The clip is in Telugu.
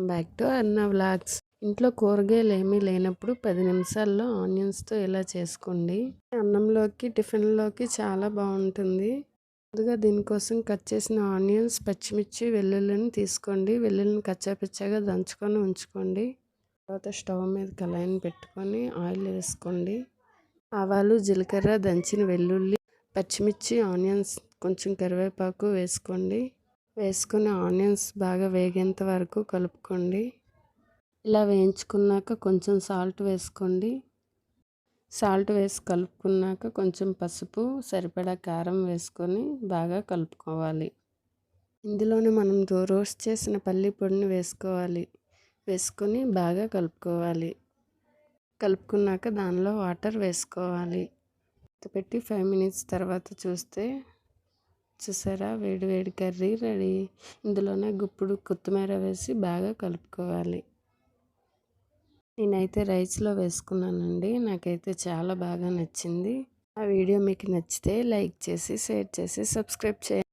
Back to అర్ణ vlogs. ఇంట్లో కూరగాయలు ఏమీ లేనప్పుడు 10 నిమిషాల్లో ఆనియన్స్తో ఇలా చేసుకోండి. అన్నంలోకి టిఫిన్లోకి చాలా బాగుంటుంది. ముందుగా దీనికోసం కట్ చేసిన ఆనియన్స్, పచ్చిమిర్చి, వెల్లుల్లిని తీసుకోండి. వెల్లుల్లిని కచ్చాపిచ్చాగా దంచుకొని ఉంచుకోండి. తర్వాత స్టవ్ మీద కళాయిని పెట్టుకొని ఆయిల్ వేసుకోండి. ఆవాలు, జీలకర్ర, దంచిన వెల్లుల్లి, పచ్చిమిర్చి, ఆనియన్స్, కొంచెం కరివేపాకు వేసుకోండి. వేసుకుని ఆనియన్స్ బాగా వేగేంత వరకు కలుపుకోండి. ఇలా వేయించుకున్నాక కొంచెం సాల్ట్ వేసుకోండి. సాల్ట్ వేసి కలుపుకున్నాక కొంచెం పసుపు, సరిపడా కారం వేసుకొని బాగా కలుపుకోవాలి. ఇందులోనే మనం రోస్ట్ చేసిన పల్లి పొడిని వేసుకోవాలి. వేసుకొని బాగా కలుపుకోవాలి. కలుపుకున్నాక దానిలో వాటర్ వేసుకోవాలి. పెట్టి 5 మినిట్స్ తర్వాత చూసారా, వేడి వేడి కర్రీ రెడీ. ఇందులోనే గుప్పుడు కొత్తిమీర వేసి బాగా కలుపుకోవాలి. నేనైతే రైస్లో వేసుకున్నానండి. నాకైతే చాలా బాగా నచ్చింది. ఆ వీడియో మీకు నచ్చితే లైక్ చేసి, షేర్ చేసి, సబ్స్క్రైబ్ చేయండి.